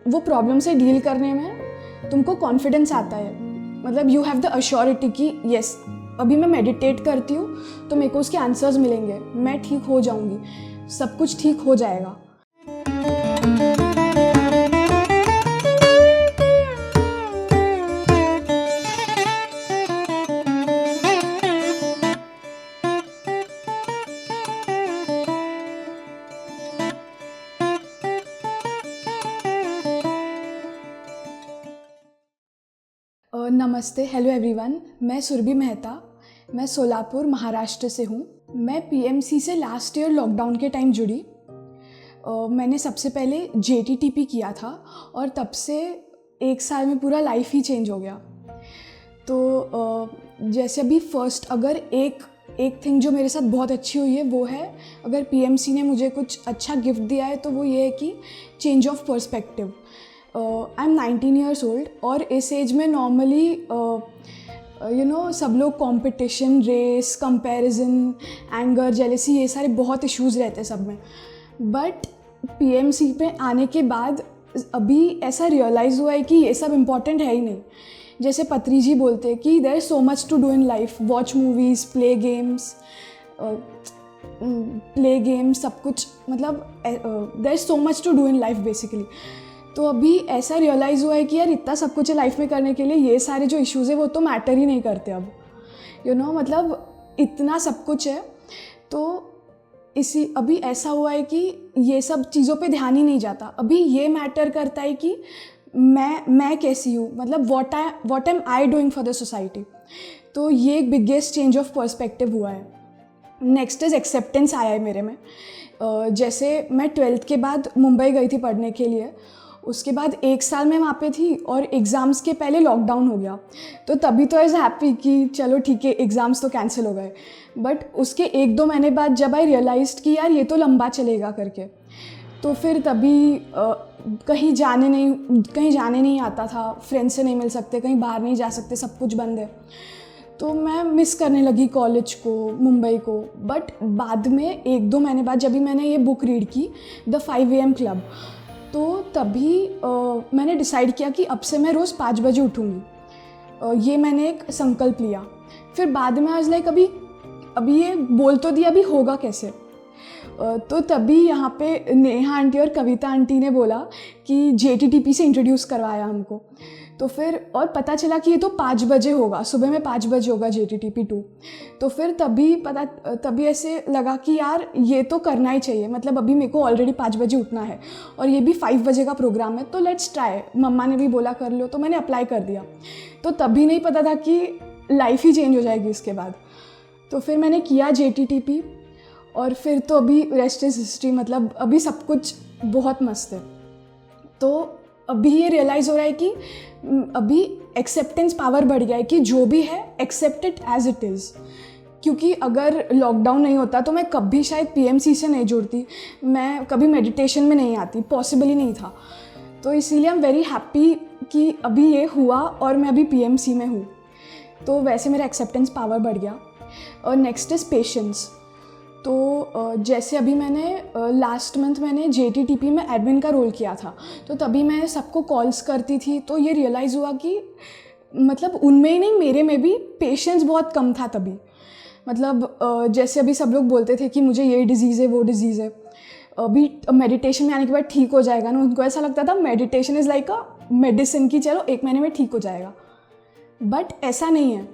वो प्रॉब्लम से डील करने में तुमको कॉन्फिडेंस आता है, मतलब यू हैव द अश्योरिटी कि यस अभी मैं मेडिटेट करती हूँ तो मेरे को उसके आंसर्स मिलेंगे, मैं ठीक हो जाऊँगी, सब कुछ ठीक हो जाएगा। नमस्ते, हेलो एवरीवन, मैं सुरभि मेहता, मैं सोलापुर महाराष्ट्र से हूँ। मैं पीएमसी से लास्ट ईयर लॉकडाउन के टाइम जुड़ी। मैंने सबसे पहले JTTP किया था और तब से 1 साल में पूरा लाइफ ही चेंज हो गया। तो जैसे अभी फर्स्ट अगर एक थिंग जो मेरे साथ बहुत अच्छी हुई है वो है, अगर पीएमसी ने मुझे कुछ अच्छा गिफ्ट दिया है तो वो ये है कि change of perspective. I am 19 years old और इस एज में नॉर्मली सब लोग competition, race, comparison, anger, jealousy, ये सारे बहुत इश्यूज़ रहते हैं सब में। बट पीएमसी पे आने के बाद अभी ऐसा रियलाइज़ हुआ है कि ये सब इम्पॉर्टेंट है ही नहीं। जैसे पत्री जी बोलते हैं कि there is so much to do in life, watch movies, play games, सब कुछ, मतलब there is so much to do in life basically. तो अभी ऐसा रियलाइज़ हुआ है कि यार इतना सब कुछ है लाइफ में करने के लिए, ये सारे जो इश्यूज़ है वो तो मैटर ही नहीं करते अब, मतलब इतना सब कुछ है। तो अभी ऐसा हुआ है कि ये सब चीज़ों पे ध्यान ही नहीं जाता। अभी ये मैटर करता है कि मैं कैसी हूँ, मतलब what am I doing for the society. तो ये एक बिगेस्ट चेंज ऑफ पर्सपेक्टिव हुआ है। नेक्स्ट इज़ एक्सेप्टेंस आया है मेरे में। जैसे मैं 12th के बाद मुंबई गई थी पढ़ने के लिए, उसके बाद 1 साल मैं वहाँ पे थी और एग्ज़ाम्स के पहले लॉकडाउन हो गया। तो तभी तो ऐसा हैप्पी कि चलो ठीक है, एग्ज़ाम्स तो कैंसिल हो गए। बट उसके 1-2 महीने बाद जब आई रियलाइज्ड कि यार ये तो लंबा चलेगा करके, तो फिर तभी कहीं जाने नहीं आता था, फ्रेंड्स से नहीं मिल सकते, कहीं बाहर नहीं जा सकते, सब कुछ बंद है। तो मैं मिस करने लगी कॉलेज को, मुंबई को। बट बाद में 1-2 महीने बाद जब भी मैंने ये बुक रीड की, द 5 AM क्लब, तो तभी मैंने डिसाइड किया कि अब से मैं रोज़ 5 बजे उठूँगी। ये मैंने एक संकल्प लिया। फिर बाद में आज लाइक अभी ये बोल तो दिया, अभी होगा कैसे। तो तभी यहाँ पे नेहा आंटी और कविता आंटी ने बोला कि JTTP से इंट्रोड्यूस करवाया हमको। तो फिर और पता चला कि ये तो 5 बजे होगा, सुबह में 5 बजे होगा JTTP 2। तो फिर तभी ऐसे लगा कि यार ये तो करना ही चाहिए, मतलब अभी मेरे को ऑलरेडी 5 बजे उठना है और ये भी 5 बजे का प्रोग्राम है, तो लेट्स ट्राई। मम्मा ने भी बोला कर लो, तो मैंने अप्लाई कर दिया। तो तभी नहीं पता था कि लाइफ ही चेंज हो जाएगी इसके बाद। तो फिर मैंने किया JTTP और फिर तो अभी रेस्ट इज़ हिस्ट्री, मतलब अभी सब कुछ बहुत मस्त है। तो अभी ये रियलाइज़ हो रहा है कि अभी एक्सेप्टेंस पावर बढ़ गया है कि जो भी है accept it as it is. क्योंकि अगर लॉकडाउन नहीं होता तो मैं कभी शायद पीएमसी से नहीं जुड़ती, मैं कभी मेडिटेशन में नहीं आती, पॉसिबल ही नहीं था। तो इसीलिए आई एम वेरी हैप्पी कि अभी ये हुआ और मैं अभी पीएमसी में हूँ। तो वैसे मेरा एक्सेप्टेंस पावर बढ़ गया। और नेक्स्ट इज़ पेशेंस। तो जैसे अभी मैंने लास्ट मंथ मैंने JTTP में एडमिन का रोल किया था, तो तभी मैं सबको कॉल्स करती थी। तो ये रियलाइज़ हुआ कि मतलब उनमें ही नहीं, मेरे में भी पेशेंस बहुत कम था तभी। मतलब जैसे अभी सब लोग बोलते थे कि मुझे ये डिज़ीज़ है, वो डिज़ीज़ है, अभी मेडिटेशन में आने के बाद ठीक हो जाएगा ना, उनको ऐसा लगता था meditation is like a medicine की चलो 1 महीने में ठीक हो जाएगा। बट ऐसा नहीं है।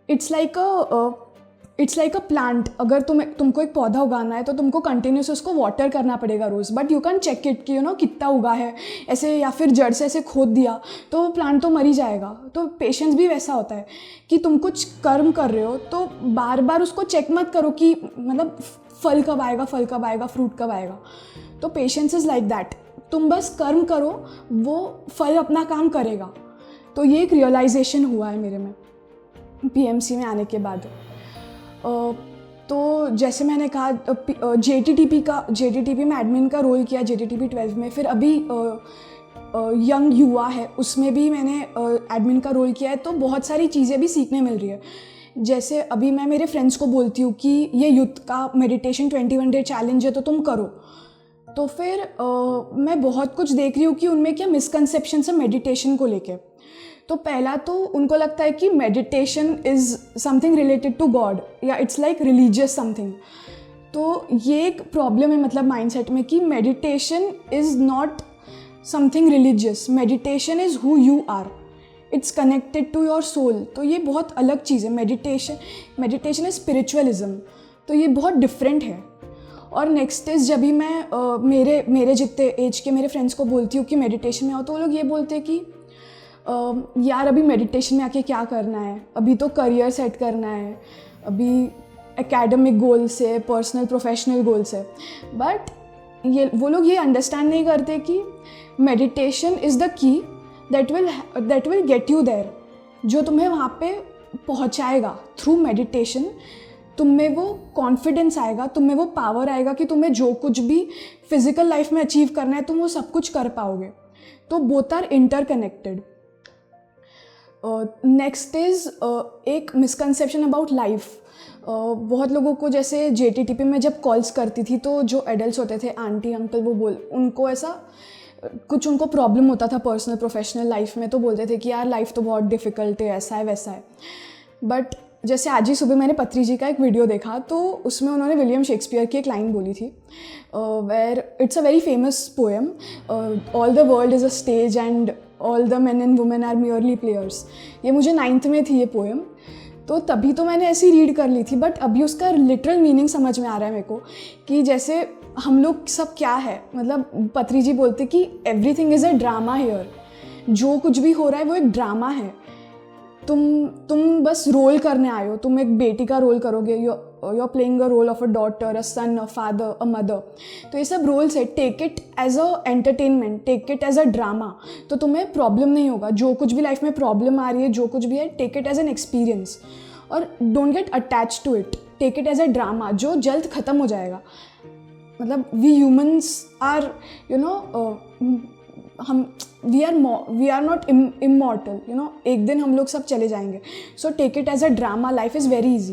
It's like a plant. अगर तुमको एक पौधा उगाना है तो तुमको कंटिन्यूस उसको वाटर करना पड़ेगा रोज़। But you can check it कि कितना उगा है ऐसे, या फिर जड़ से ऐसे खोद दिया तो वो प्लांट तो मर ही जाएगा। तो पेशेंस भी वैसा होता है कि तुम कुछ कर्म कर रहे हो तो बार बार उसको चेक मत करो कि मतलब फल कब आएगा, फ्रूट कब आएगा। तो पेशेंस इज़ लाइक दैट, तुम बस कर्म करो, वो फल अपना काम करेगा। तो ये एक रियलाइजेशन हुआ है मेरे में पीएमसी में आने के बाद। तो जैसे मैंने कहा JTTP में एडमिन का रोल किया, JTTP 12 में। फिर अभी यंग युवा है, उसमें भी मैंने एडमिन का रोल किया है। तो बहुत सारी चीज़ें भी सीखने मिल रही है। जैसे अभी मैं मेरे फ्रेंड्स को बोलती हूँ कि ये यूथ का मेडिटेशन 21 डे चैलेंज है तो तुम करो, तो फिर मैं बहुत कुछ देख रही हूँ कि उनमें क्या मिसकंसेप्शन है मेडिटेशन को लेके। तो पहला तो उनको लगता है कि meditation is something related to God या इट्स लाइक रिलीजियस समथिंग। तो ये एक प्रॉब्लम है मतलब माइंडसेट में कि meditation is not something religious, meditation is who you are, it's connected to your soul. तो ये बहुत अलग चीज़ है। मेडिटेशन इज स्पिरिचुअलिज्म, तो ये बहुत डिफरेंट है। और नेक्स्ट इज़ जब भी मैं मेरे जितने एज के मेरे फ्रेंड्स को बोलती हूँ कि मेडिटेशन में आओ, तो वो लोग ये बोलते हैं कि यार अभी मेडिटेशन में आके क्या करना है, अभी तो करियर सेट करना है, अभी एकेडमिक गोल्स है, पर्सनल प्रोफेशनल गोल्स है। बट वो लोग ये अंडरस्टैंड नहीं करते कि meditation is the key that will get you there, जो तुम्हें वहाँ पे पहुँचाएगा। थ्रू मेडिटेशन तुम में वो कॉन्फिडेंस आएगा, तुम में वो पावर आएगा कि तुम्हें जो कुछ भी फिजिकल लाइफ में अचीव करना है तुम वो सब कुछ कर पाओगे। तो both are interconnected. Next is एक मिसकंसेप्शन अबाउट लाइफ। बहुत लोगों को जैसे JTTP में जब कॉल्स करती थी तो जो एडल्ट्स होते थे, आंटी अंकल, वो उनको ऐसा कुछ उनको प्रॉब्लम होता था पर्सनल प्रोफेशनल लाइफ में, तो बोलते थे कि यार लाइफ तो बहुत डिफ़िकल्ट है, ऐसा है वैसा है। बट जैसे आज ही सुबह मैंने पत्री जी का एक वीडियो देखा, तो उसमें उन्होंने विलियम शेक्सपियर की एक लाइन बोली थी, where it's a very famous poem, all the world is a stage and all the men and women are merely players. ये मुझे 9th में थी ये पोएम, तो तभी तो मैंने ऐसी रीड कर ली थी। बट अभी उसका लिटरल मीनिंग समझ में आ रहा है मेरे को कि जैसे हम लोग सब क्या है, मतलब पत्री जी बोलते कि everything is a drama here, जो कुछ भी हो रहा है वो एक ड्रामा है। तुम बस रोल करने आए हो, तुम एक बेटी का रोल करोगे, you are playing a role of a daughter, a son, a father, a mother. तो ये सब रोल्स है, take it as a entertainment, take it as a drama, तो तुम्हें प्रॉब्लम नहीं होगा। जो कुछ भी लाइफ में प्रॉब्लम आ रही है, जो कुछ भी है, take it as an experience और don't get attach to it, take it as a drama जो जल्द ख़त्म हो जाएगा। मतलब we humans are we are not immortal, एक दिन हम लोग सब चले जाएंगे। So take it as a drama, life is very easy.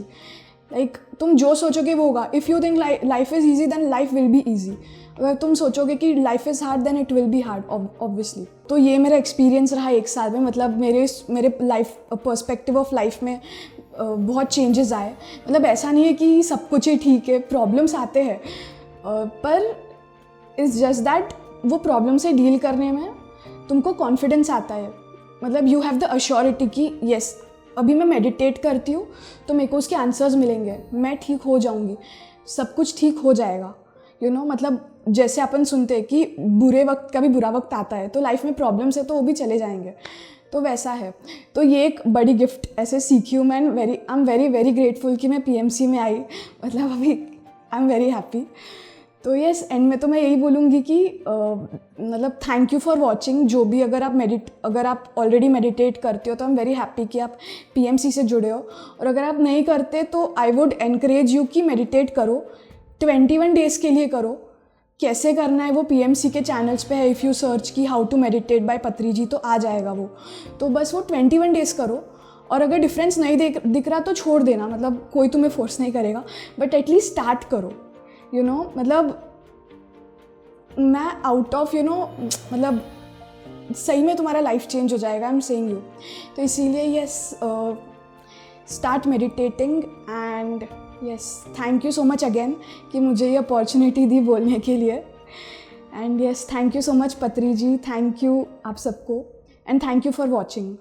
Like तुम जो सोचोगे वो होगा। If you think life is easy then life will be easy. अगर तुम सोचोगे कि life is hard then it will be hard obviously. तो ये मेरा एक्सपीरियंस रहा 1 साल में। मतलब मेरे लाइफ पर्सपेक्टिव ऑफ लाइफ में बहुत चेंजेस आए। मतलब ऐसा नहीं है कि सब कुछ ही ठीक है, प्रॉब्लम्स आते हैं, पर इट्स जस्ट दैट वो प्रॉब्लम से डील करने में तुमको कॉन्फिडेंस आता है। मतलब यू हैव द अश्योरिटी कि येस, अभी मैं मेडिटेट करती हूँ तो मेरे को उसके आंसर्स मिलेंगे, मैं ठीक हो जाऊँगी, सब कुछ ठीक हो जाएगा। मतलब जैसे अपन सुनते हैं कि बुरे वक्त का भी बुरा वक्त आता है, तो लाइफ में प्रॉब्लम्स है तो वो भी चले जाएंगे, तो वैसा है। तो ये एक बड़ी गिफ्ट ऐसे सीखी हूँ मैं। I am very very grateful कि मैं PMC में आई। मतलब अभी आई एम वेरी हैप्पी। तो यस, एंड में तो मैं यही बोलूँगी कि मतलब थैंक यू फॉर वॉचिंग। जो भी अगर आप ऑलरेडी मेडिटेट करते हो तो आई एम वेरी हैप्पी कि आप PMC से जुड़े हो। और अगर आप नहीं करते तो आई वुड एनकरेज यू कि मेडिटेट करो, 21 डेज़ के लिए करो। कैसे करना है वो PMC के चैनल्स पे है। इफ़ यू सर्च की हाउ टू मेडिटेट बाय पत्री जी तो आ जाएगा वो। तो बस वो 21 डेज़ करो, और अगर डिफरेंस नहीं दिख रहा तो छोड़ देना। मतलब कोई तुम्हें फोर्स नहीं करेगा, बट एटलीस्ट स्टार्ट करो। मतलब मैं आउट ऑफ मतलब सही में तुम्हारा लाइफ चेंज हो जाएगा, आई एम सेइंग यू। तो इसीलिए yes, start meditating. And yes, thank you so much again कि मुझे ये अपॉर्चुनिटी दी बोलने के लिए। And yes, thank you so much पत्री जी, थैंक यू आप सबको, and thank you for watching.